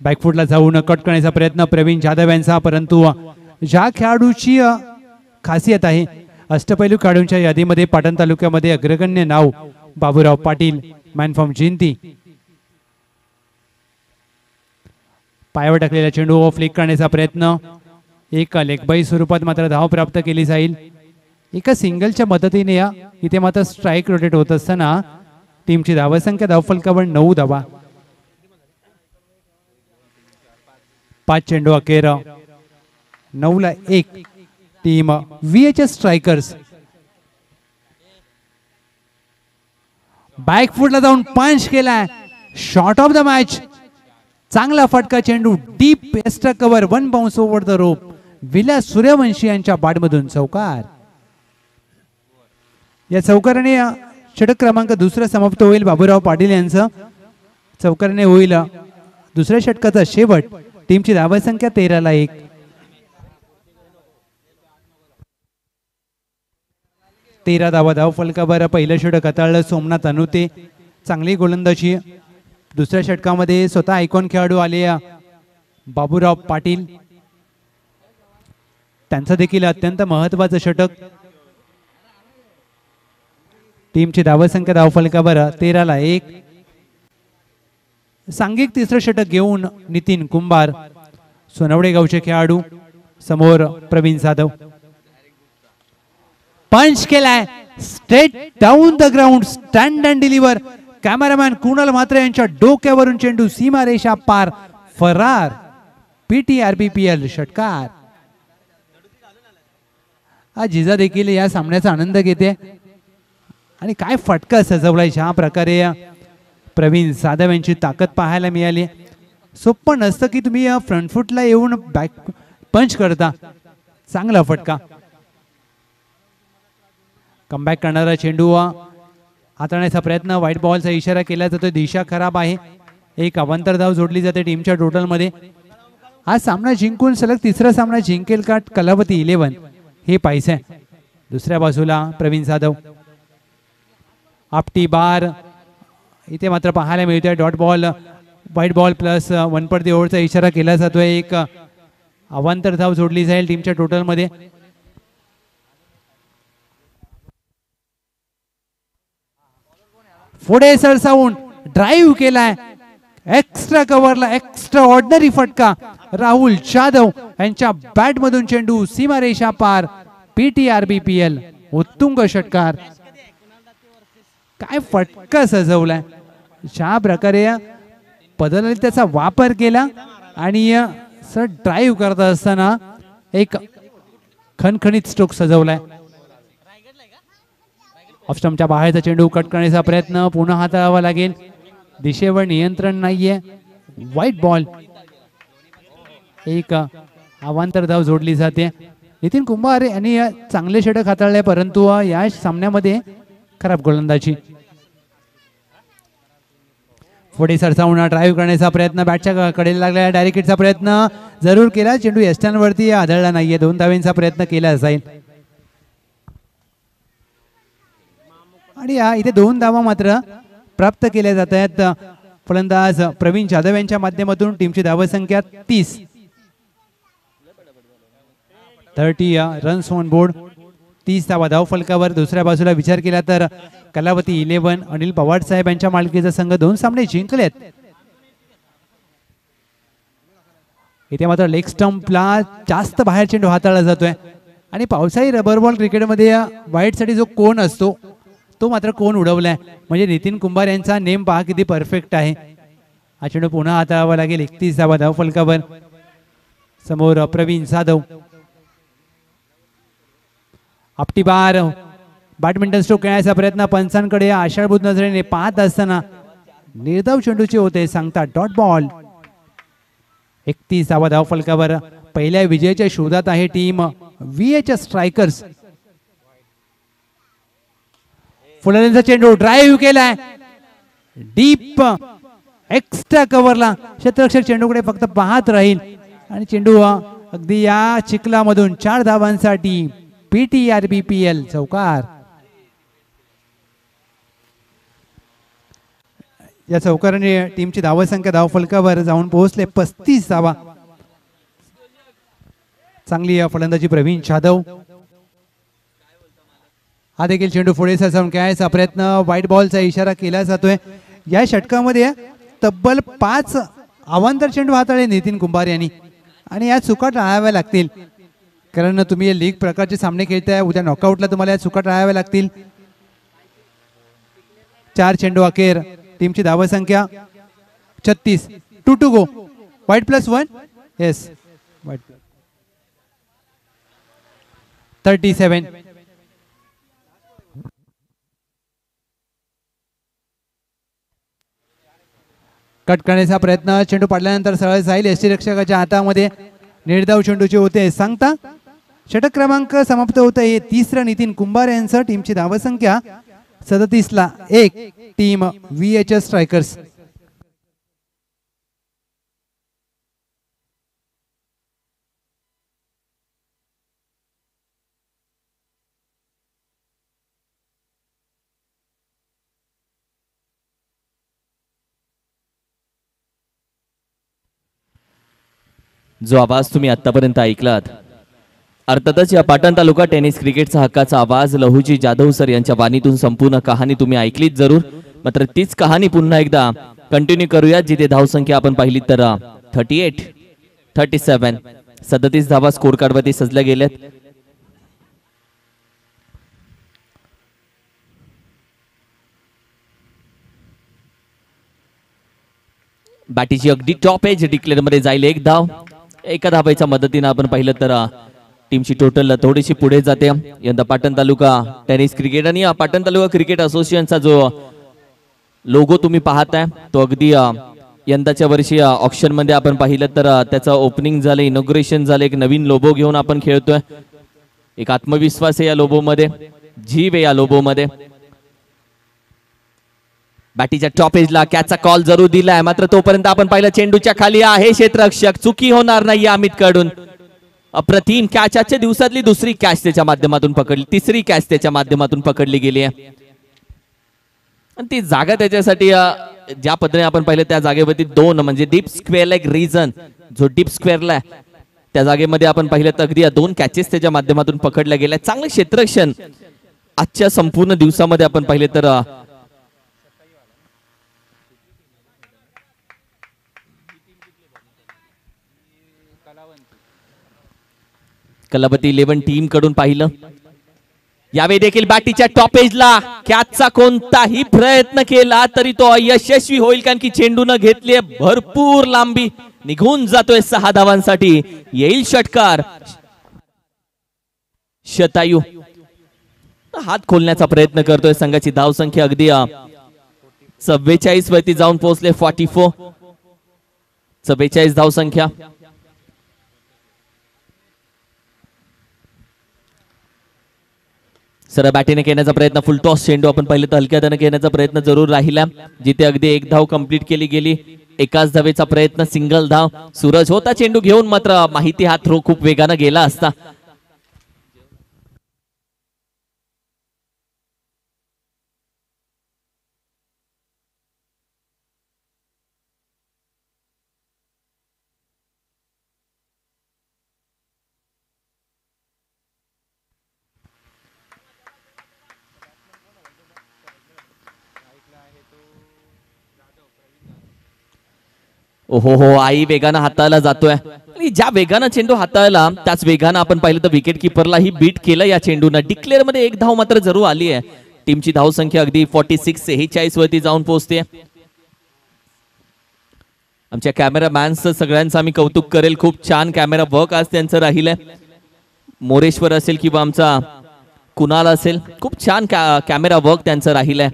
बॅकफुटला जाऊन कट करण्याचा प्रयत्न प्रवीण जाधव यांचा, परंतु ज्या खेळाडूची खासियत आहे अष्टपैलू खेळाडूंच्या यादीमध्ये पाटण तालुक्यामध्ये अग्रगण्य नाव बाबूराव पाटील, मॅन फ्रॉम जिंती. पायावर टाकलेला चेंडू फ्लिक करण्याचा प्रयत्न, एक लेगबाई स्वरूपात मात्र धाव प्राप्त केली जाईल. एका सिंगलच्या मदतीने इथे मात्र स्ट्राइक रोटेट होत असताना टीमची धावसंख्या धावफलकावर 9 धावा. 5 चेंडू अखेर 9ला 1. टीम VHS स्ट्रायकर्स बॅकफुटला जाऊन पंच केलाय. Shot of the match. चांगला फटका चेंडू deep extra cover, 1 bounce over the rope. Vilas Suryavanshi यांच्या बॅटमधून चौकार. या चौकाराने षटक क्रमांक दुसरा समाप्त होईल बाबूराव पाटील यांचं. चौकाराने होईल दुसऱ्या षटकाचा शेवट. टीमची धावसंख्या 13ला 1. तेरा धावा धावफलकावर पहिलं षटक हाताळलं सोमनाथ अनुते. चांगली गोलंदाजी. दुसऱ्या षटकामध्ये स्वतः आयकॉन खेळाडू आले बाबूराव पाटील. त्यांचं देखील अत्यंत महत्वाचं षटक. टीमची धावसंख्या धावफलकावर 13ला 1. सांघिक तिसरं षटक घेऊन नितीन कुंभार, सोनवडे गावचे खेळाडू. समोर प्रवीण जाधव. पंच केलाय straight down the ground. Stand and deliver. Cameraman Kunal Mhatre यांच्या डोक्यावरून चेंडू सीमारेषा पार. फरार. PTRBPL षटकार. हा जिजा देखील या सामन्याचा आनंद घेते. आणि काय फटका सजवलाय. ज्या प्रकारे प्रवीण जाधव यांची ताकद पाहायला मिळाली. सोपं नसतं की तुम्ही फ्रंट फुटला येऊन बॅक पंच करता. चांगला फटका. कमबॅक करणारा चेंडू हाताळण्याचा प्रयत्न. व्हाईट बॉलचा इशारा केला जातो. दिशा खराब आहे. एक अवांतर धाव जोडली जाते टीमच्या टोटल मध्ये. हा सामना जिंकून सलग तिसरा सामना जिंकेल का कलावती 11 हे पाहिजे. दुसऱ्या बाजूला प्रवीण जाधव. आपटी बार इथे मात्र पाहायला मिळतोय. Dot ball, white ball plus 1 पर दी ओव्हरचा इशारा केला जातोय. एक अवांतर धाव जोडली जाईल टीमच्या टोटल मध्ये. पुढे सरसावून ड्राईव्ह केलाय. एक्स्ट्रा कव्हरला एक्स्ट्रा ऑर्डिनरी फटका. राहुल जाधव यांच्या बॅट मधून चेंडू सीमारेषा पार. PTRBPL उत्तुंग षटकार. काय फटका सजवलाय. ज्या प्रकारे पदराने त्याचा वापर केला आणि सर ड्राईव्ह करत असताना एक खणखणीत स्ट्रोक सजवलाय. ऑफस्टंपच्या बाहेरचा चेंडू कट करण्याचा प्रयत्न पुन्हा हाताळावा लागेल. दिशेवर नियंत्रण नाहीये. White ball. एक अवांतर धाव जोडली जाते. नितीन कुंभार यांनी चांगले षटक हाताळले, परंतु या सामन्यामध्ये खराब गोलंदाजी. पुढे सरसावून ड्राईव्ह करण्याचा प्रयत्न. बॅटच्या कडेला लागलेला डायरेक्ट हिटचा प्रयत्न जरूर केला. चेंडू एस्टॅनवरती आदळला नाहीये. 2 धावेंचा प्रयत्न केला जाईल. आणि इथे 2 धावा मात्र प्राप्त केल्या जात आहेत. फलंदाज प्रवीण जाधव यांच्या माध्यमातून टीमची धावसंख्या 30 रन्स ऑन बोर्ड. 30 धावा धावफलकावर. दुसऱ्या बाजूला विचार केला तर कलावती 11 अनिल पवार साहेब यांच्या मालकीचा संघ 2 सामने जिंकलेत. इथे मात्र लेग स्टंपला जास्त बाहेर चेंडू हाताळला जातोय. आणि पावसाळी रबर बॉल क्रिकेटमध्ये वाईट साठी जो कोण असतो तो मात्र कोण उडवलाय. म्हणजे नितीन कुंभार यांचा नेम पहा किती परफेक्ट आहे. हा चेंडू पुन्हा हाताळावा लागेल. 31 धावा धावफलकावर. समोर प्रवीण जाधव. आपटी बार. बॅडमिंटन स्ट्रोक खेळण्याचा प्रयत्न. पंचांकडे आषाढभूत नजरेने पाहत असताना निर्धाव चेंडूचे होते सांगता डॉट बॉल. 31 धावा धावफलकावर. पहिल्या विजयाच्या शोधात आहे टीम VHS स्ट्रायकर्स. फुलंदाजीचा चेंडू ड्राईव्ह केलाय. Deep extra कव्हरला. क्षेत्ररक्षक चेंडूकडे फक्त पाहत राहील आणि चेंडू अगदी या चिखलामधून 4 धावांसाठी PTRBPL चौकार. या चौकाराने टीमची धावसंख्या धावफलकावर जाऊन पोहोचले 35 धावा. चांगली फलंदाजी प्रवीण जाधव. हा देखील चेंडू पुढे सरसावून खेळायचा प्रयत्न, व्हाईट बॉलचा इशारा केला जातोय. या षटकामध्ये तब्बल 5 अवांतर चेंडू हाताळले नितीन कुंभार यांनी आणि या चुका टाळाव्या लागतील, कारण तुम्ही लीग प्रकारचे सामने खेळताय. उद्या नॉकआउटला तुम्हाला या चुका टाळाव्या लागतील. 4 चेंडू अखेर, टीमची धावसंख्या 36. 2 to go. White +1. Yes, white 37. Cut करण्याचा प्रयत्न, चेंडू पडल्यानंतर सरळ जाईल यष्टीरक्षकाच्या हातामध्ये. निर्धाव चेंडूचे होते सांगता. षटक क्रमांक समाप्त होत आहे. 3रं नितीन कुंभार यांचं. टीमची धावसंख्या 37ला 1. Team VHS strikers. जो आवाज तुम्ही आतापर्यंत ऐकलात, अर्थातच या पाटण तालुका टेनिस क्रिकेटचा हक्काचा आवाज लहुजी जाधव सर यांच्या वाणीतून संपूर्ण कहाणी तुम्ही ऐकलीच जरूर. मात्र तीच कहाणी पुन्हा एकदा कंटिन्यू करूया, जिथे धावसंख्या आपण पाहिली तर 38, 37, 37 धावा स्कोर कार्डवरती सजल्या गेल्यात. बॅटीची अगदी टॉप एज डिक्लेअर मध्ये जाईल 1 धाव. एका धावेच्या मदतीने आपण पाहिलं तर टीमची टोटल थोडीशी पुढे जाते. यंदा पाटण तालुका टेनिस क्रिकेट आणि पाटण तालुका क्रिकेट असोसिएशनचा जो लोगो तुम्ही पाहताय तो अगदी यंदाच्या वर्षी ऑक्शन मध्ये आपण पाहिलं तर त्याचं ओपनिंग झालं, इनॉग्रेशन झालं. एक नवीन लोगो घेऊन आपण खेळतोय. एक आत्मविश्वास आहे या लोगो मध्ये, जीव आहे या लोगो मध्ये. बॅटीच्या टॉप एजला कॅचचा कॉल जरूर दिलाय, मात्र तोपर्यंत आपण पाहिलं चेंडूच्या खाली आहे क्षेत्ररक्षक. चुकी होणार नाही अमित कडून. अप्रतिम कॅच. आजच्या दिवसातली दुसरी कॅच त्याच्या माध्यमातून पकडली, तिसरी कॅच त्याच्या माध्यमातून पकडली गेली आहे. आणि ती जागा त्याच्यासाठी ज्या पद्धतीने आपण पाहिलं त्या जागेवरती 2 म्हणजे डीप स्क्वेअरला एक रिजन, जो डीप स्क्वेअरला आहे त्या जागेमध्ये आपण पाहिलं तर अगदी 2 कॅचेस त्याच्या माध्यमातून पकडल्या गेल्या. चांगलं क्षेत्ररक्षण आजच्या संपूर्ण दिवसामध्ये आपण पाहिले तर कलावती 11 टीम कडून पाहिलं. यावेळी देखील बॅटीच्या टॉप एजला कॅचचा कोणताही प्रयत्न केला तरी तो अयशस्वी होईल, कारण की चेंडून घेतली भरपूर लांबी, निघून जातोय 6 धावांसाठी. येईल षटकार. शतायू हात खोलण्याचा प्रयत्न करतोय. संघाची धावसंख्या अगदी 44 वरती जाऊन पोहोचले. 44, 44 धावसंख्या. सरळ बॅटीने खेळण्याचा प्रयत्न, फुल टॉस चेंडू आपण पाहिलं तर हलक्या हाताने खेळण्याचा प्रयत्न जरूर राहिला, जिथे अगदी 1 धाव कंप्लीट केली गेली. एकाच धावेचा प्रयत्न, सिंगल धाव. सूरज होता चेंडू घेऊन, मात्र माहिती हा थ्रो खूप वेगाने गेला असता. ओहो हो, आई वेगानं हाताळला जातोय. आणि ज्या वेगानं चेंडू हाताळला त्याच वेगानं आपण पाहिलं तर विकेट किपरलाही बीट केलं या चेंडूनं. डिक्लेअर मध्ये 1 धाव मात्र जरूर आली आहे. टीमची धावसंख्या अगदी 46 वरती जाऊन पोहोचते. आमच्या कॅमेरामॅनचं सगळ्यांचं आम्ही कौतुक करेल. खूप छान कॅमेरा वर्क आज त्यांचं राहिलंय. मोरेश्वर असेल किंवा आमचा कुणाल असेल, खूप छान कॅमेरा वर्क त्यांचं राहिलंय.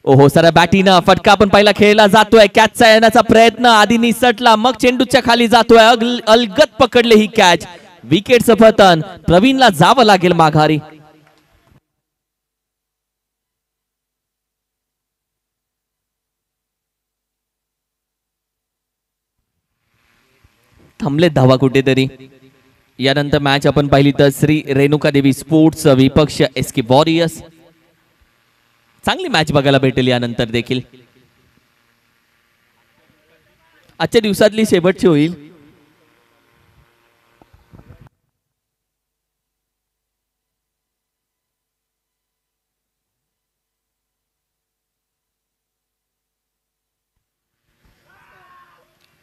ओहो, सर बॅटीनं फटका आपण पहिला खेळला जातोय. कॅचचा येण्याचा प्रयत्न आधी निसटला, मग चेंडूच्या खाली जातोय. अलगत पकडले ही कॅच. विकेटचं पतन. प्रवीणला जावं लागेल माघारी. थांबले धावा कुठेतरी. यानंतर मॅच आपण पाहिली तर श्री रेणुका देवी स्पोर्ट्स विपक्ष SK वॉरियर्स. चांगली मॅच बघायला भेटेल यानंतर देखील. आजच्या दिवसातली शेवटची होईल.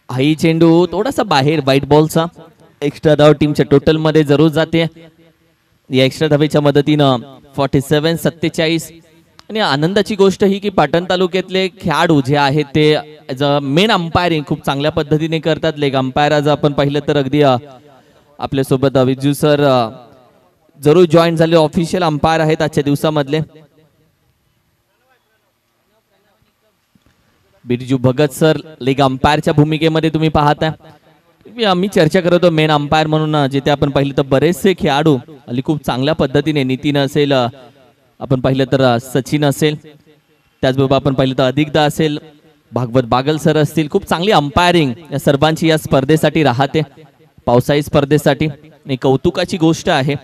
हाही चेंडू थोडासा बाहेर व्हाईट बॉलचा. एक्स्ट्रा धाव टीमच्या टोटल मध्ये जरूर जाते. या एक्स्ट्रा धावेच्या मदतीनं 47-47. आणि आनंदाची गोष्ट ही की पाटण तालुक्यातले खेळाडू जे आहेत ते मेन अंपायरिंग खूप चांगल्या पद्धतीने करतात. लेग अंपायर आज आपण पाहिलं तर अगदी आपल्यासोबत विजू सर जरूर जॉईन झाले, ऑफिशियल अंपायर आहेत आजच्या दिवसामधले. बिरजू भगत सर लेग अंपायरच्या भूमिकेमध्ये तुम्ही पाहताय. आम्ही चर्चा करत होतो मेन अंपायर म्हणून, जिथे आपण पाहिलं तर बरेचसे खेळाडू आणि खूप चांगल्या पद्धतीने नितीन असेल, आपण पाहिलं तर सचिन असेल, त्याचबरोबर आपण पाहिलं तर अधिकदा असेल, भागवत बागल सर असतील. खूप चांगली अंपायरिंग या सर्वांची या स्पर्धेसाठी राहते, पावसाळी स्पर्धेसाठी. आणि कौतुकाची गोष्ट आहे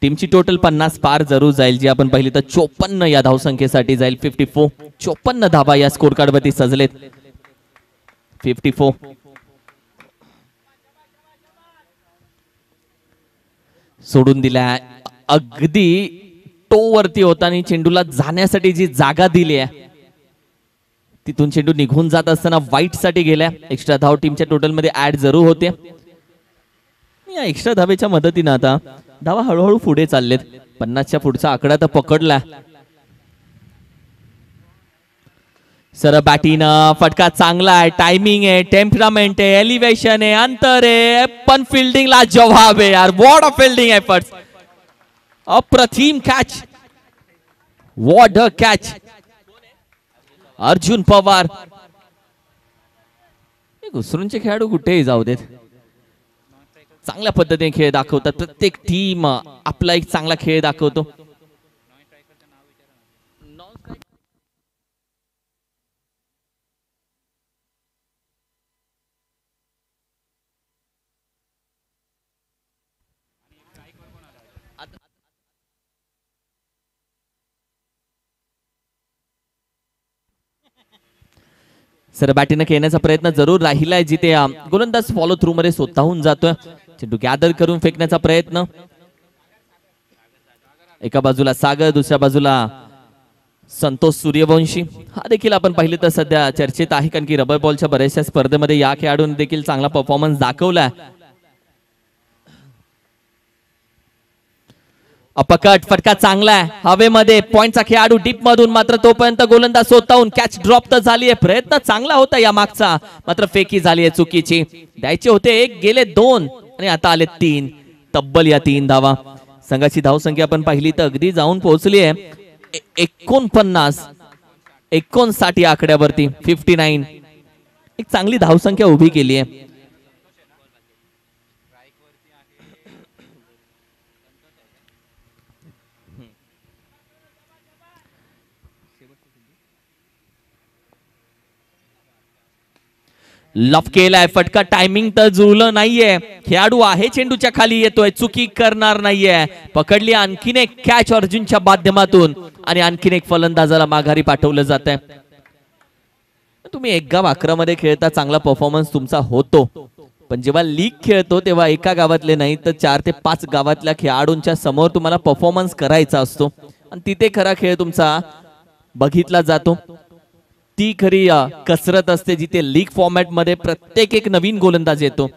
टीमची टोटल 50 पार जरूर जाईल, जी आपण पाहिली तर 54 या धावसंख्येसाठी जाईल. 54 54 धावा या स्कोर कार्ड वरती सजलेत. 54 सोडून दिल्या. अगदी टो वरती होता आणि चेंडूला जाण्यासाठी जी जागा दिली आहे तिथून चेंडू निघून जात असताना वाईट साठी गेल्या. एक्स्ट्रा धाव टीमच्या टोटल मध्ये ऍड जरूर होते. या एक्स्ट्रा धावेच्या मदतीने आता धावा हळूहळू पुढे चाललेत. 50च्या पुढचा आकडा तर पकडला. सर बॅटिंग फटका चांगला आहे, टायमिंग आहे, टेम्परामेंट आहे, एलिव्हेशन आहे, अंतर आहे, पण फिल्डिंगला जवाब आहे यार. What a fielding efforts. अप्रतिम catch, what a catch. Arjun Pawar. घुसरूनचे खेळाडू कुठेही जाऊ देत, चांगल्या पद्धतीने खेळ दाखवतात. प्रत्येक टीम आपला एक चांगला खेळ दाखवतो. सर बॅटिंग खेळण्याचा प्रयत्न जरूर राहिलाय, जिथे गोलंदाज फॉलो थ्रू मध्ये स्वतःहून जातोय. चेंडू गॅदर करून फेकण्याचा प्रयत्न. एका बाजूला सागर, दुसऱ्या बाजूला संतोष सूर्यवंशी. हा देखील आपण पाहिलं तर सध्या चर्चेत आहे, कारण की रबर बॉलच्या बऱ्याचशा स्पर्धेमध्ये या खेळाडूने देखील चांगला परफॉर्मन्स दाखवलाय. अपकट फटका चांगला आहे हवेमध्ये. पॉइंटचा खेळाडू डीप मधून, मात्र तोपर्यंत गोलंदाज स्वतःहून कॅच ड्रॉप तर झाली आहे. प्रयत्न चांगला होता या मागचा, मात्र फेकी झाली आहे चुकीची. द्यायचे होते 1, गेले 2 आणि आता आले 3. तब्बल या 3 धावा. संघाची धावसंख्या आपण पाहिली तर अगदी जाऊन पोहोचली आहे 49 या आकड्यावरती. 59 एक चांगली धावसंख्या उभी केली आहे. लफ केलाय फटका, टायमिंग तर जुळलं नाहीये. खेळाडू आहे चेंडूच्या खाली येतोय, चुकी करणार नाहीये. पकडली आणखीन एक कॅच अर्जुनच्या माध्यमातून आणि आणखीन एक फलंदाजाला माघारी पाठवलं जात आहे. तुम्ही 1 गाव 11 मध्ये खेळता, चांगला परफॉर्मन्स तुमचा होतो, पण जेव्हा लीग खेळतो तेव्हा एका गावातले नाही तर 4 ते 5 गावातल्या खेळाडूंच्या समोर तुम्हाला परफॉर्मन्स करायचा असतो आणि तिथे खरा खेळ तुमचा बघितला जातो. ती खरी कसरत असते, जिथे लीग फॉर्मॅट मध्ये प्रत्येक एक नवीन गोलंदाज येतो.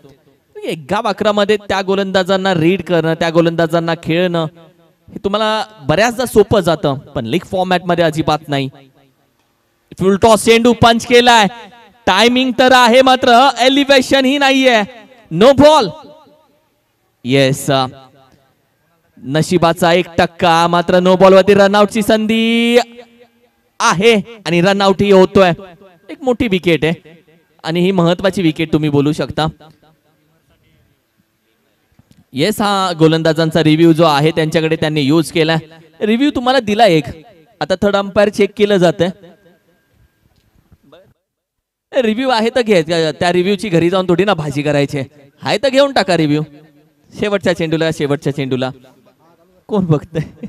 1 गाव 11 मध्ये त्या गोलंदाजांना रीड करणं, त्या गोलंदाजांना खेळणं हे तुम्हाला बऱ्याचदा सोपं जातं, पण लीग फॉर्मॅट मध्ये अजिबात नाही. फुल टॉस चेंडू पंच केलाय, टायमिंग तर आहे मात्र एलिव्हेशन ही नाहीये. No ball. येस, नशिबाचा 1% मात्र नो बॉल वरती रनआउटची संधी आहे आणि रनआउट ही होतोय. एक मोठी विकेट आहे आणि ही महत्वाची विकेट तुम्ही बोलू शकता. येस, हा गोलंदाजांचा रिव्ह्यू जो आहे त्यांच्याकडे त्यांनी यूज केला. रिव्ह्यू तुम्हाला दिला एक, आता थर्ड अंपायर चेक केलं जात आहे. रिव्ह्यू आहे तर घे, त्या रिव्ह्यूची घरी जाऊन थोडी ना भाजी करायची आहे तर घेऊन टाका रिव्ह्यू. शेवटच्या चेंडूला कोण बघतंय.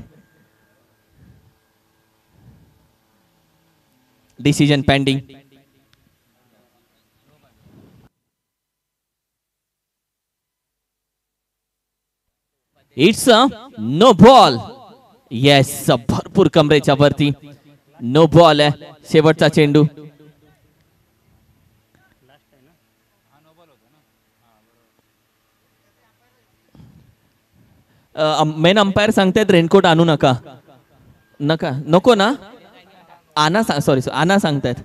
Decision pending. It's a no ball. Yes, भरपूर कमरेच्या वरती नो बॉल आहे. शेवटचा चेंडू. मेन अंपायर सांगतायत रेनकोट आणू नका. नका, नको ना. आना सॉरी आना सांगतायत.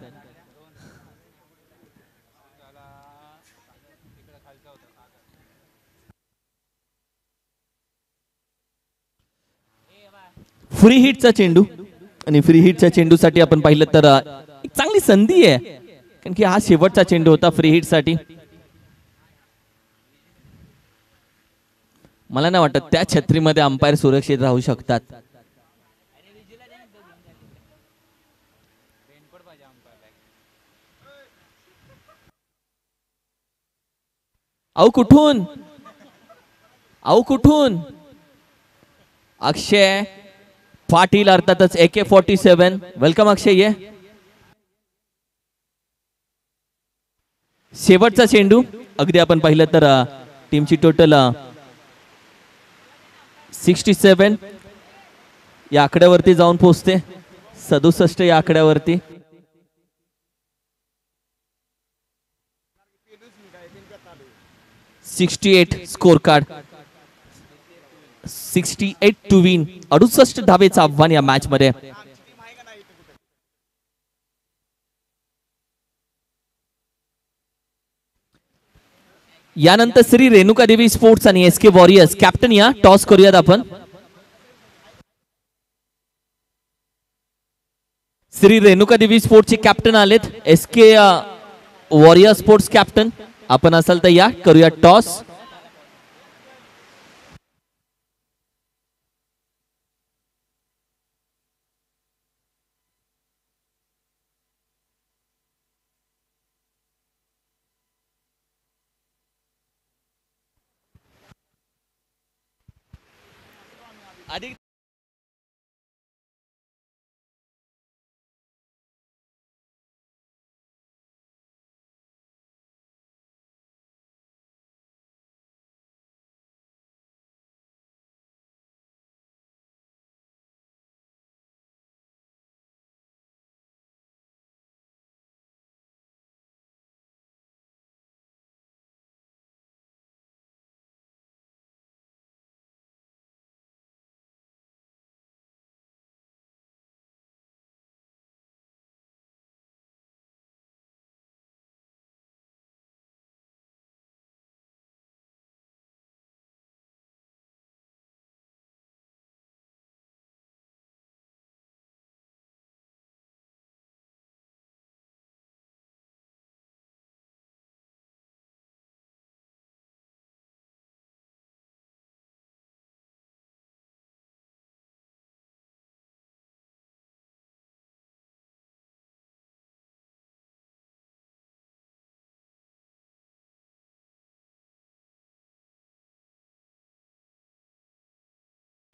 फ्री हिटचा चेंडू. आणि फ्री हिटच्या चेंडूसाठी आपण पाहिलं तर एक चांगली संधी आहे, कारण की हा शेवटचा चेंडू होता फ्री हिट साठी. मला नाही वाटत त्या छत्रीमध्ये अंपायर सुरक्षित राहू शकतात. अहो कुठून, अहो कुठून. अक्षय पाटील अर्थातच AK-47. वेलकम अक्षय. ये शेवटचा चेंडू. अगदी आपण पाहिलं तर टीमची टोटल 67 या आकड्यावरती जाऊन पोहोचते. 67 या आकड्यावरती. Score card. 68 to win. 68 धावेचं आव्हान या मॅच मध्ये. यानंतर श्री रेणुका देवी स्पोर्ट्स आणि SK वॉरियर्स कॅप्टन या टॉस करूयात आपण. श्री रेणुका देवी स्पोर्ट्सचे कॅप्टन आलेत. SK वॉरियर स्पोर्ट्स कॅप्टन आपण असाल तर या करूया टॉस. अधिक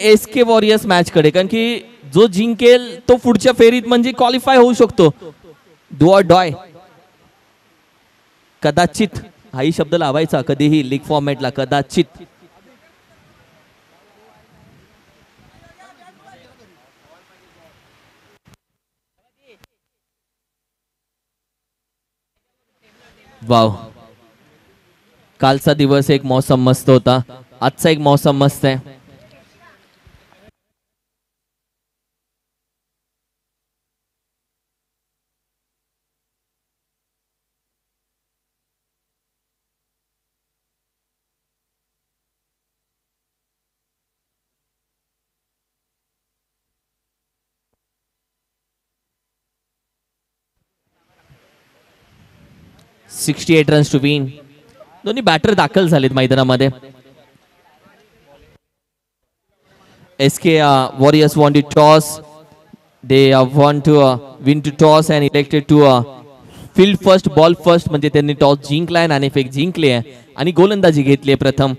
SK वॉरियर्स मॅच कडे, कारण की जो जिंकेल तो पुढच्या फेरीत म्हणजे क्वालिफाय होऊ शकतो. Do or die. कदाचित हाही शब्द लावायचा कधीही लीग फॉर्मॅटला. कदाचित. वाव, कालचा दिवस एक मौसम मस्त होता. आजचा एक मौसम मस्त आहे. $68 रन्स टू विन. दोन्ही बॅटर दाखल झालेत मैदानामध्ये. SK Warriors won the toss. They want to win to toss and elected to field first, ball first. म्हणजे त्यांनी टॉस जिंकलाय, नाणेफेक जिंकली आहे आणि गोलंदाजी घेतली आहे प्रथम.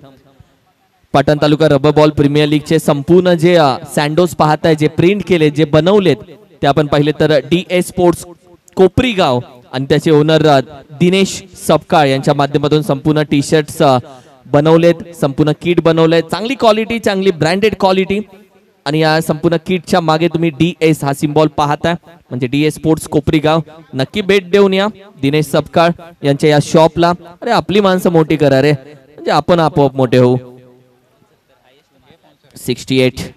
पाटण तालुका रबर बॉल प्रीमियर लीगचे संपूर्ण जे सँडोज पाहताय, जे प्रिंट केले, जे बनवलेत, ते आपण पाहिले तर DA स्पोर्ट्स कोपरीगाव आणि त्याचे ओनर दिनेश सपकाळ यांच्या माध्यमातून संपूर्ण टी शर्ट्स बनवलेत, संपूर्ण किट बनवलंय, चांगली क्वालिटी, चांगली ब्रँडेड क्वालिटी. आणि या संपूर्ण किटच्या मागे तुम्ही DS हा सिम्बॉल पाहताय, म्हणजे DS स्पोर्ट्स कोपरीगाव. नक्की भेट देऊन या दिनेश सपकाळ यांच्या या शॉपला. अरे आपली माणसं मोठी करा रे, म्हणजे आपण आपोआप मोठे होऊ. 68.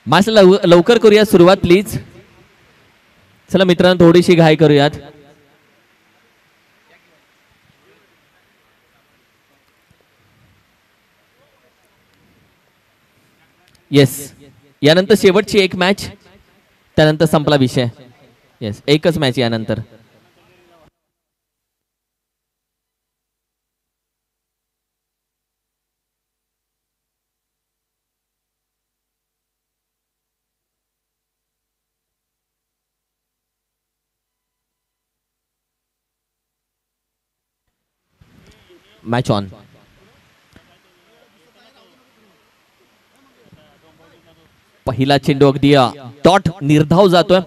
मास लवकर करूया सुरुवात प्लीज. चला मित्रांनो, थोडीशी घाई करूयात. येस, यानंतर शेवटची एक मॅच, त्यानंतर संपला विषय. येस, एकच मॅच यानंतर. Match on. पहिला चेंडू अगदी डॉट निर्धाव जातोय.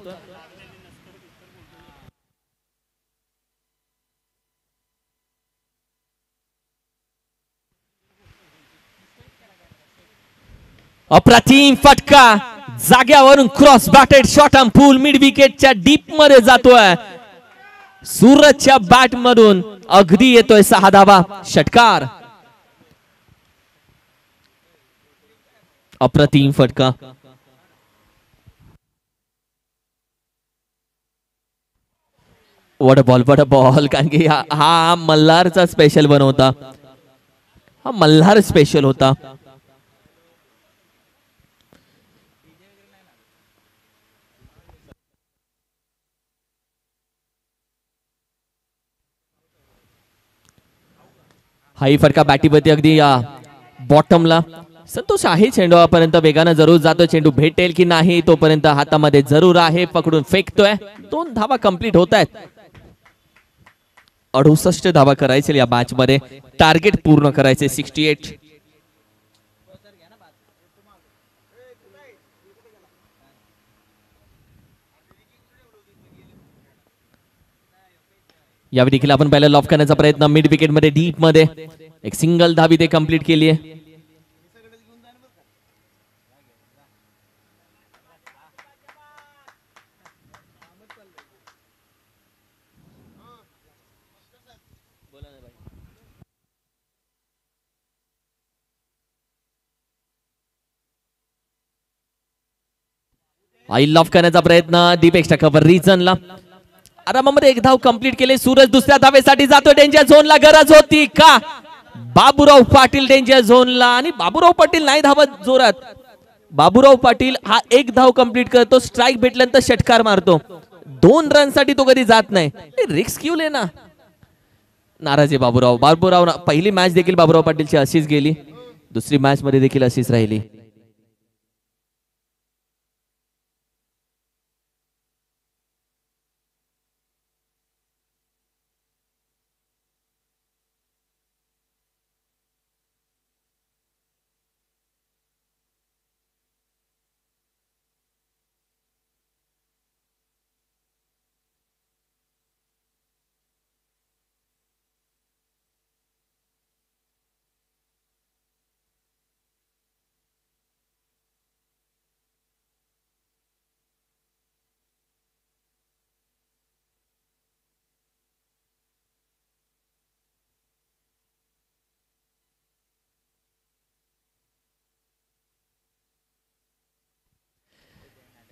अप्रतिम फटका, जाग्यावरून cross batted shot on pull mid विकेटच्या डीप मध्ये जातोय. सूरजच्या बॅट मधून अगदी येतोय 6 धावा. षटकार. अप्रतिम फटका. What a ball. कारण की हा मल्हारचा स्पेशल बनवता, हा मल्हार स्पेशल होता. हाही फटका बॅटीवरती अगदी बॉटमला. संतोष आहे चेंडूपर्यंत वेगानं जरूर जातो. चेंडू भेटेल की नाही तोपर्यंत हातामध्ये जरूर आहे, पकडून फेकतोय. 2 धावा कंप्लीट होत आहेत. 68 धावा करायचे या मॅच मध्ये, टार्गेट पूर्ण करायचे 68. यावेळी देखील आपण पहिला लॉफ करण्याचा प्रयत्न मिड विकेट मध्ये डीप मध्ये एक सिंगल धावी ते कंप्लीट केली आहे. आई लॉफ करण्याचा प्रयत्न डीप एक्स्ट्रा कव्हर रिजनला. आरामामध्ये एक धाव कंप्लीट केले. सूरज दुसऱ्या धावेसाठी जातो. डेंजर झोनला गरज होती का? बाबूराव पाटील डेंजर झोनला, आणि बाबूराव पाटील नाही धावत जोरात. बाबूराव पाटील हा एक धाव कंप्लीट करतो. स्ट्राईक भेटल्यानंतर षटकार मारतो. 2 रन साठी तो कधी जात नाही. रिस्क घेऊ ना. नाराज आहे बाबूराव. पहिली मॅच देखील बाबूराव पाटीलची अशीच गेली, दुसरी मॅच मध्ये देखील अशीच राहिली.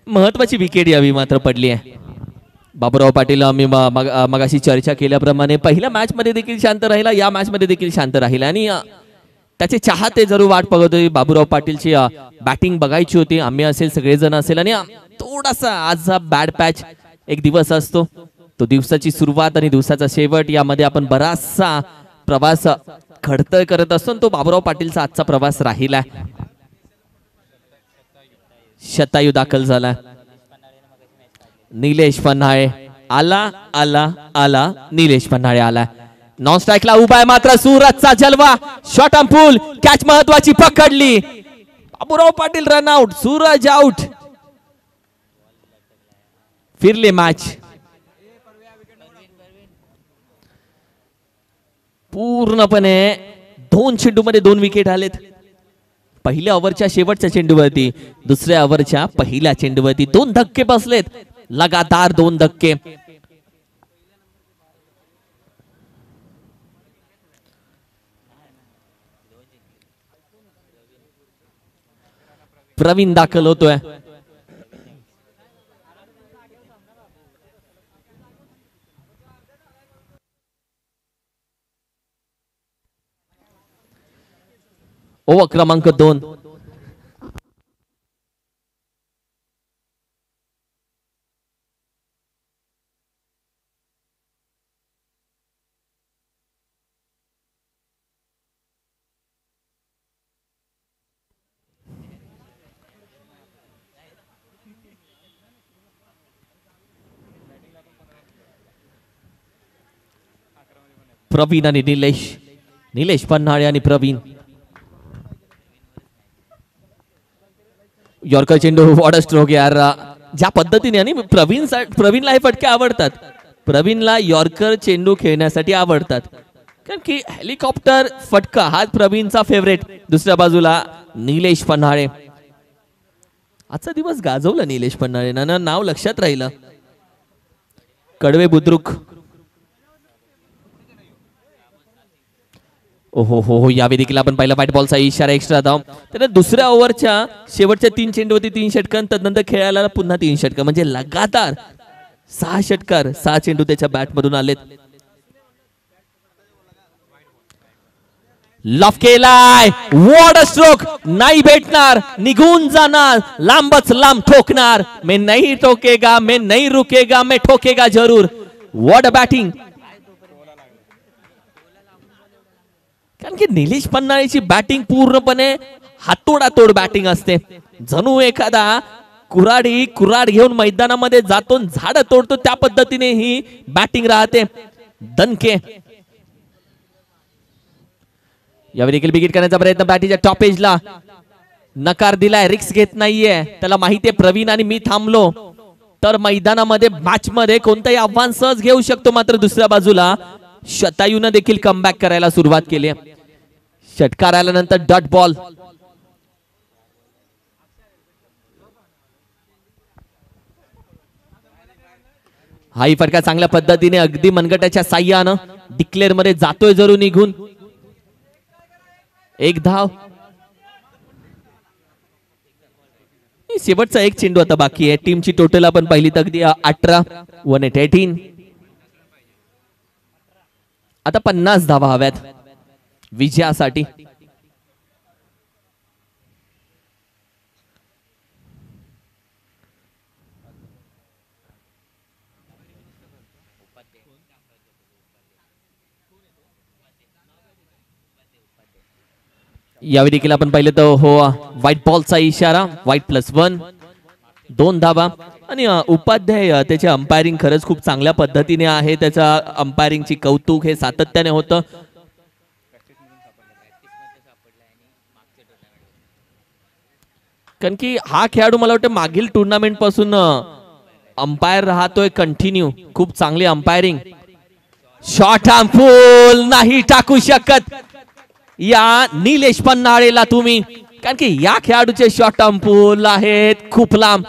महत्वाची विकेट यावी मात्र पडली आहे. बाबूराव पाटील आम्ही मगाशी चर्चा केल्याप्रमाणे पहिल्या मॅच मध्ये देखील शांत राहिला, या मॅच मध्ये देखील शांत राहिला, आणि त्याचे चाहते जरूर वाट बघत होते. बाबूराव पाटीलची बॅटिंग बघायची होती, आम्ही असेल सगळेजण असेल. आणि थोडासा आज हा बॅड पॅच एक दिवस असतो, तो दिवसाची सुरुवात आणि दिवसाचा शेवट यामध्ये आपण बराचसा प्रवास खडतर करत असतो. तो बाबूराव पाटीलचा आजचा प्रवास राहिला. शतायू दाखल झाला. निलेश पन्हाळे आला आला आला. निलेश पन्हाळे आला. नॉन स्ट्राईकला उभा आहे मात्र सूरजचा जलवा. शॉट ऑन पूल, कॅच महत्वाची पकडली. Baburao Patil run out, Suraj out. फिरले मॅच. पूर्णपणे 2 चेंडूमध्ये 2 विकेट आलेत. पहिल्या ओव्हरच्या शेवटच्या चेंडूवरती, दुसऱ्या ओव्हरच्या पहिल्या चेंडूवरती 2 धक्के बसलेत. लगातार 2 धक्के. प्रवीण दाखल होतोय. ओव्हर क्रमांक 2. प्रवीण आणि निलेश पन्हाळे आणि प्रवीण. यॉर्कर चेंडू, वॉट अ स्ट्रोक यार. ज्या पद्धतीने आणि प्रवीणला हे फटके आवडतात. प्रवीणला यॉर्कर चेंडू खेळण्यासाठी आवडतात, कारण की हेलिकॉप्टर फटका हा प्रवीणचा फेवरेट. दुसऱ्या बाजूला निलेश पन्हाळे. आजचा दिवस गाजवला निलेश पन्हाळे ना, नाव लक्षात राहिलं. कडवे बुद्रुक. ओहो हो, यावेळी देखील आपण पहिला व्हाईट बॉलचा इशारा, एक्स्ट्रा धाव. त्यानंतर दुसऱ्या ओव्हरच्या शेवटच्या 3 चेंडूवरती 3 षटकार, त्यानंतर खेळायला पुन्हा 3 षटकार, म्हणजे लगातार 6 षटकार, 6 चेंडू त्याच्या बॅट मधून आलेत. लॉफ केलाय, वॉट अ स्ट्रोक. नाही भेटणार, निघून जाणार, लांबच लांब ठोकणार. मैं नहीं ठोकेगा, मैं नहीं रुकेगा, मैं ठोकेगा जरूर. What a batting. कारण की निलेश पन्हाळेची बॅटिंग पूर्णपणे हातोडातोड बॅटिंग असते. जणू एखादा कुऱ्हाड घेऊन मैदानामध्ये जातो, झाड तोडतो, त्या पद्धतीने ही बॅटिंग राहते. दणके. यावेळी देखील विकेट करण्याचा प्रयत्न बॅटीच्या टॉप एजला. नकार दिलाय, रिक्स घेत नाहीये. त्याला माहितीये प्रवीण आणि मी थांबलो तर मैदानामध्ये मॅच मध्ये कोणतंही आव्हान सहज घेऊ शकतो. मात्र दुसऱ्या बाजूला शतायूने देखील कमबॅक करायला सुरुवात केली. षटकार आल्यानंतर डॉट बॉल. हाही फटका चांगल्या पद्धतीने अगदी मनगटाच्या साह्यानं डिक्लेअर मध्ये जातोय जरूर निघून. 1 धाव. शेवटचा 1 चेंडू आता बाकी आहे. टीमची टोटल आपण पहिली तर अगदी 18, 118. आता 50 धावा हव्यात विजयासाठी. यावेळी देखील आपण पाहिलं तर हो, व्हाईट बॉलचा इशारा, व्हाईट +1, 2 धावा. आणि उपाध्याय त्याचे अंपायरिंग खरंच खूप चांगल्या पद्धतीने आहे. त्याच्या अंपायरिंगची कौतुक हे सातत्याने होतं. कारण की हा खेळाडू मला वाटतं मागील टुर्नामेंट पासून अंपायर राहतोय कंटिन्यू. खूप चांगली अंपायरिंग. शॉट ऑन फुल नाही टाकू शकत या निलेश पन्हाळेला तुम्ही, कारण की या खेळाडूचे शॉट ऑन फुल आहेत खूप लांब.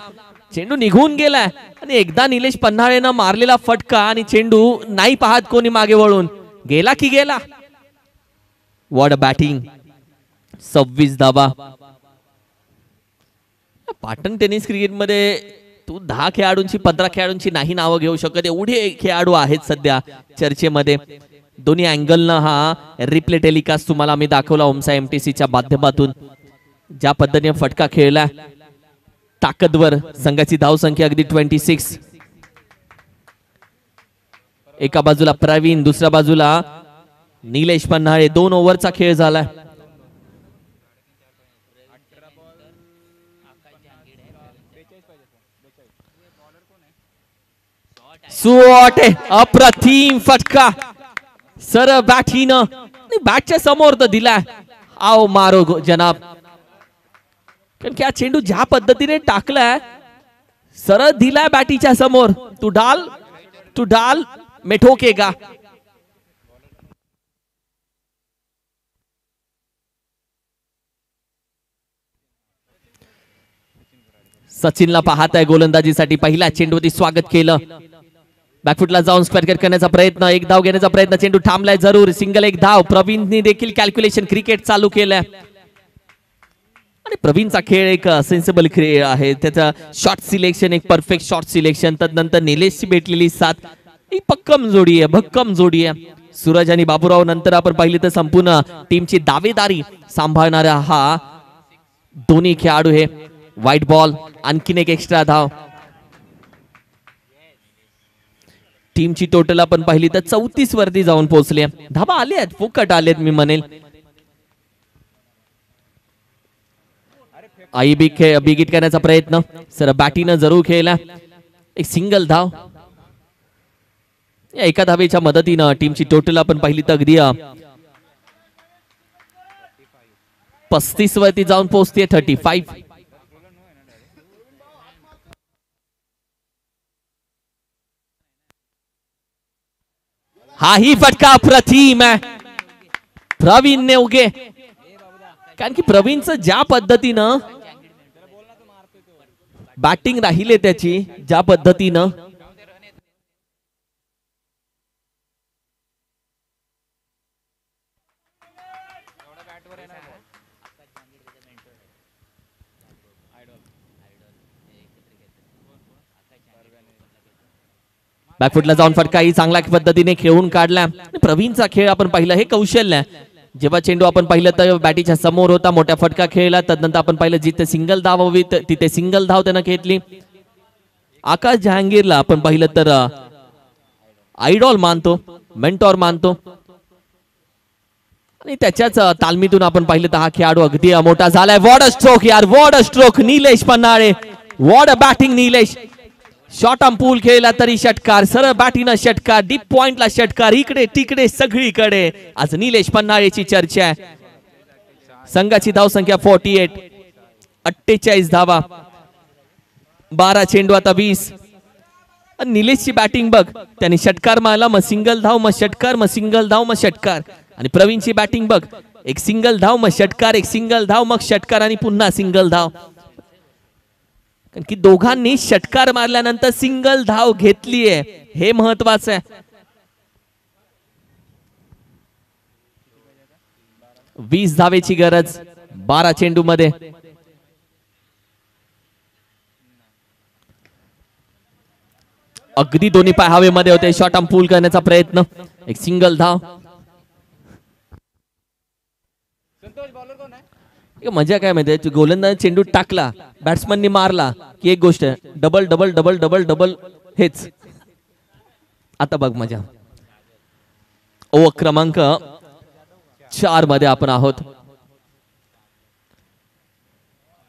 चेंडू निघून गेलाय आणि एकदा निलेश पन्हाळेनं मारलेला फटका आणि चेंडू नाही पाहत कोणी मागे वळून, गेला की गेला. What a batting. 26 धावा. पाटण टेनिस क्रिकेटमध्ये तू 10 खेळाडूंची 15 खेळाडूंची नाही नावं घेऊ शकत, एवढे खेळाडू आहेत सध्या चर्चेमध्ये. दोन्ही अँगलनं हा रिप्ले टेलिकास्ट तुम्हाला मी दाखवला ओमसा एमटीसीच्या माध्यमातून. ज्या पद्धतीने फटका खेळला, ताकदवर. संघाची धावसंख्या अगदी 26. एका बाजूला प्रवीण, दुसऱ्या बाजूला निलेश पन्हाळे. 2 ओव्हरचा खेळ झालाय. सुवाटे अप्रतिम फटका. सर बॅटीनं बॅटच्या समोर तर दिलाय. आओ मारो जनाब. कारण की हा चेंडू ज्या पद्धतीने टाकलाय सरळ दिलाय बॅटीच्या समोर. तू डाल मैं ठोकेगा. सचिनला पाहत आहे गोलंदाजीसाठी. पहिल्या चेंडूवरती स्वागत केलं. बॅकफुटला जाऊन स्क्वेअर कट करण्याचा प्रयत्न, एक धाव घेण्याचा प्रयत्न. चेंडू थांबलाय जरूर. सिंगल एक धाव. प्रवीणने देखील कॅल्क्युलेशन क्रिकेट चालू केलंय. आणि प्रवीणचा खेळ एक सेन्सिबल खेळ आहे. त्याचा शॉट सिलेक्शन एक परफेक्ट शॉट सिलेक्शन. तदनंतर निलेशची भेटलेली साथ ही भक्कम जोडी आहे. सूरज आणि बाबूराव नंतर आपण पाहिली तर संपूर्ण टीमची दावेदारी सांभाळणारा हा दोन्ही खेळाडू हे. व्हाईट बॉल, आणखीन एक एक्स्ट्रा धाव. टीमची टोटल आपण पाहिली तर 34 वरती जाऊन पोहोचले. धाबा आले आहेत, फुकट आलेत मी म्हणेल. आई बिगिट करण्याचा प्रयत्न सर बॅटीनं जरूर खेळला. एक सिंगल धाव. एका धावेच्या मदतीनं टीमची टोटल आपण पाहिली तर अगदी 35 वरती जाऊन पोहोचते. 35. हा ही फटका अप्रतिम आहे प्रवीणने उगे. कारण की प्रवीणचं ज्या पद्धतीनं बॅटिंग राहिले त्याची, ज्या पद्धतीनं बॅकफुटला जाऊन फटका ही चांगल्या पद्धतीने खेळून काढला. प्रवीणचा खेळ आपण पाहिला हे कौशल्य. जेव्हा चेंडू आपण पाहिलं तर बॅटीच्या समोर होता, मोठ्या फटका खेळला. तदनंतर आपण पाहिलं जिथे सिंगल धाव हवी तिथे सिंगल धाव त्यानं घेतली. आकाश जहांगीरला आपण पाहिलं तर आयडॉल मानतो, मेंटॉर मानतो. आणि त्याच्याच तालमीतून आपण पाहिलं तर हा खेळाडू अगदी मोठा झालाय. वॉट अ स्ट्रोक यार, what a stroke. Nilesh Panhale, what a batting Nilesh. Short arm pull खेळला तरी षटकार, सरळ बॅटीनं षटकार, डीप पॉइंटला षटकार, इकडे तिकडे सगळीकडे आज निलेश पन्हाळेची चर्चा आहे. संघाची धाव संख्या 48. 48 धावा, 12 चेंडू आता 20. निलेशची बॅटिंग बघ, त्यांनी षटकार मारला, मग सिंगल धाव, मग षटकार, मग सिंगल धाव, मग षटकार. आणि प्रवीणची बॅटिंग बघ, एक सिंगल धाव, मग षटकार, एक सिंगल धाव, मग षटकार आणि पुन्हा सिंगल धाव. कारण की दोघांनी षटकार मारल्यानंतर सिंगल धाव घेतलीये, हे महत्वाचं आहे. 20 धावेची गरज 12 चेंडू मध्ये. अगदी दोन्ही पाय हवेमध्ये होते. शॉर्ट आर्म पूल करण्याचा प्रयत्न, एक सिंगल धाव. मजा काय माहिती, गोलंदाज चेंडू टाकला, बॅट्समननी मारला की एक गोष्ट, double double double double double हेच. आता बघ मजा. ओव्हर क्रमांक 4 मध्ये आपण आहोत.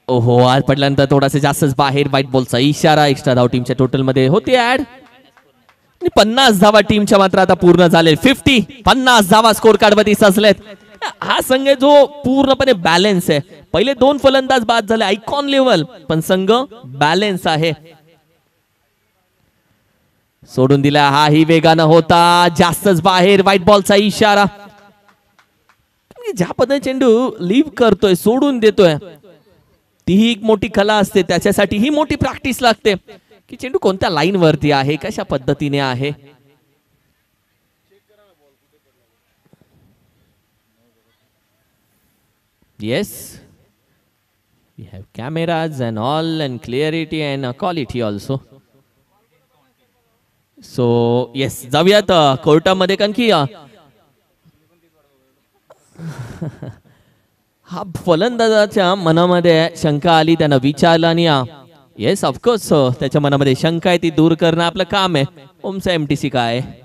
ओहो, आज पडल्यानंतर थोडासा जास्तच बाहेर. व्हाईट बॉलचा इशारा. एक्स्ट्रा धाव टीमच्या टोटल मध्ये होते ऍड. 50 धावा टीमच्या मात्र आता पूर्ण झाले. 50 धावा स्कोर कार्ड मध्ये सजलेत. हा संघ जो पूर्णपणे बॅलन्स आहे. पहिले 2 फलंदाज बाद झाले आयकॉन लेवल, पण संघ बॅलन्स आहे. सोडून दिला, हा ही वेगानं होता, जास्तच बाहेर. व्हाईट बॉलचा इशारा. ज्या पद्धतीने चेंडू लीव्ह करतोय, सोडून देतोय, तीही एक मोठी कला असते. त्याच्यासाठी ही मोठी प्रॅक्टिस लागते की चेंडू कोणत्या लाईन वरती आहे, कशा पद्धतीने आहे. Yes, we have cameras and all and clarity and quality also. So yes, जाऊयात कोर्टामध्ये. कारण की हा फलंदाजाच्या मनामध्ये शंका आली, त्यानं विचारलं आणि येस ऑफकोर्स त्याच्या मनामध्ये शंका आहे ती दूर करणं आपलं काम आहे. ओमचा एमटीसी काय आहे.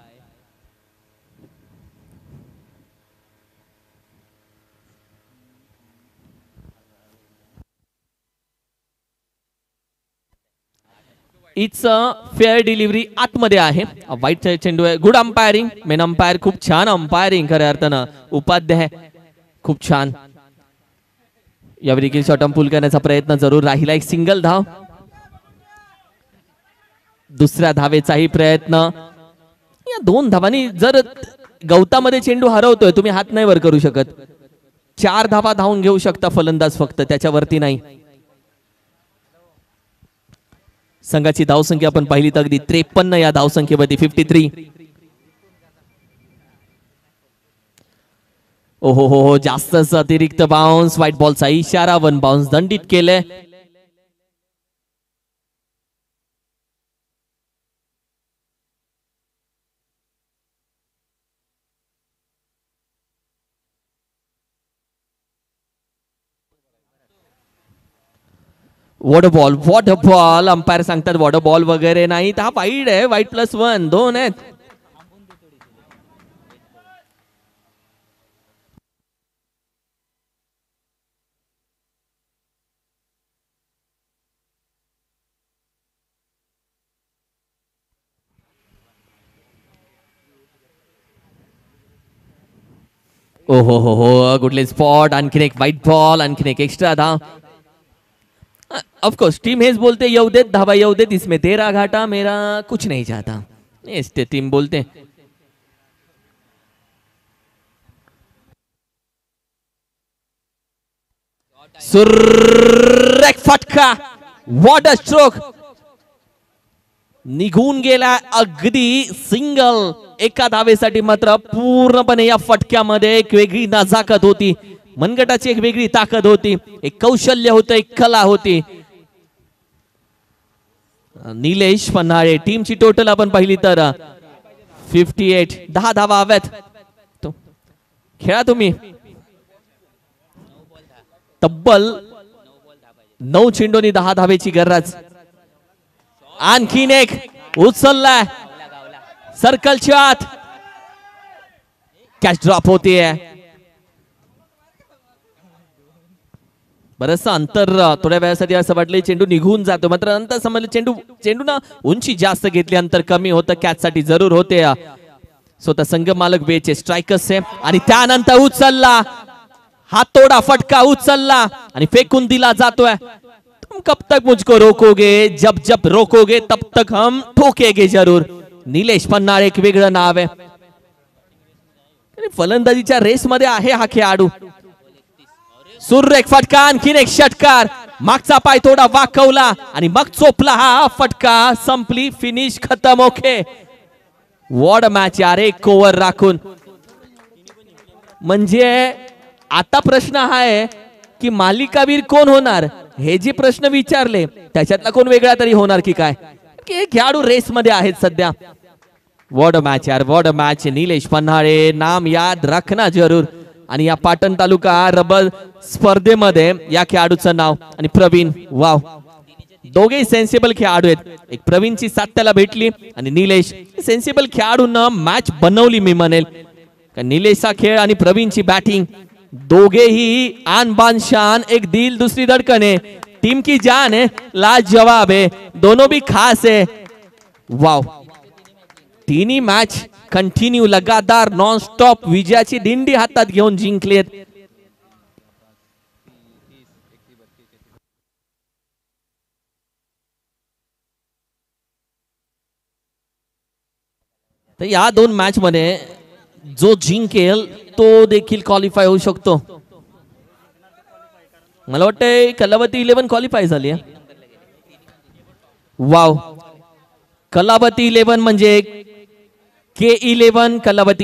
इट्स अ फेअर डिलिव्हरी आतमध्ये आहे. वाईट चेंडू आहे. Good umpiring. मेन अंपायर खूप छान अंपायरिंग खऱ्या अर्थानं. उपाध्याय खूप छान. यावेळी देखील शॉटम पूल करण्याचा प्रयत्न जरूर राहिला. एक सिंगल धाव. दुसऱ्या धावेचाही प्रयत्न. या 2 धावांनी जर गवतामध्ये चेंडू हरवतोय तुम्ही हात नाही वर करू शकत. 4 धावा धावून घेऊ शकता फलंदाज फक्त, त्याच्यावरती नाही. संघाची धावसंख्या आपण पाहिली तर अगदी 53 या धावसंख्येवरती 53. ओहो हो हो जास्तच अतिरिक्त बाउन्स. व्हाईट बॉलचा इशारा. 1 बाउन्स दंडित केले. Water ball. Water ball. Umpire सांगतात वॉटर बॉल वगैरे नाही. हा वाईट आहे. वाईट +1 2 आहेत. ओहो हो हो गुडले स्पॉट. आणखीन एक व्हाईट बॉल. आणखीन एक एक्स्ट्रा धाव. ऑफकोर्स टीम हेच बोलते येऊ देत धावा येऊ देत. इसमें तेरा घाटा मेरा कुछ नहीं चाहता. ते टीम बोलते. सुरेख फटका. What a stroke. निघून गेला अगदी सिंगल. एका धावेसाठी मात्र पूर्णपणे या फटक्यामध्ये एक वेगळी नजाकत होती. मनगटाची एक वेगळी ताकद होती. एक कौशल्य होतं. एक कला होती. निलेश पन्हाळे टीमची टोटल आपण पाहिली तर 58. 10 धावा हव्यात. खेळा तुम्ही. तब्बल 9 चेंडूंनी 10 धावेची गरज. आणखीन एक उचललाय सर्कलच्या आत. कॅच ड्रॉप होतीये. बरंचसं अंतर थोड्या वेळासाठी असं वाटलं चेंडू निघून जातो. मात्र नंतर समजलं चेंडू ना उंची जास्त घेतली. अंतर कमी होतं. कॅच साठी जरूर होते. स्वतः संघ मालक बेचे स्ट्रायकर्स आहे. आणि त्यानंतर उचलला. हातोडा फटका उचलला आणि फेकून दिला जातोय. तुम कब तक मुझको रोकोगे. जब जब रोकोगे तब तक हम ठोकेगे जरूर. निलेश पन्हाळे एक वेगळं नाव आहे. फलंदाजीच्या रेस मध्ये आहे हा खेळाडू. सुरेख फटका. आणखीन एक षटकार. मागचा पाय थोडा वाकवला आणि मग चोपला. हा फटका. संपली. फिनिश. खतम. ओके. वॉड मॅच यार. एक ओव्हर राखून. म्हणजे आता प्रश्न हा आहे की मालिकावीर कोण होणार. हे जे प्रश्न विचारले त्याच्यातला कोण वेगळा तरी होणार की काय. की खेळाडू रेस मध्ये आहेत सध्या. वॉड मॅच यार. What match. निलेश पन्हाळे नाम याद रखना जरूर. आणि या पाटण तालुका रबर स्पर्धेमध्ये या खेळाडूचं नाव. आणि प्रवीण. वाव. दोघेही सेन्सिबल खेळाडू आहेत. एक प्रवीणची साथ त्याला भेटली आणि निलेश सेन्सिबल खेळाडूंना मॅच बनवली मी म्हणेल. निलेशचा खेळ आणि प्रवीणची बॅटिंग दोघेही आन बान शान. एक दिल दूसरी धड़कने. टीम की जान है. लाजवाब है. दोनों भी खास है. वाव. तिन्ही मॅच कंटिन्यू लगातार नॉन स्टॉप विजयाची दिंडी हातात घेऊन जिंकलेत. तर या 2 मॅच मध्ये जो जिंकेल तो देखील क्वालिफाय होऊ शकतो. मला वाटतंय कलावती 11 क्वालिफाय झाली आहे. वाव. कलावती 11 म्हणजे K11 कलावती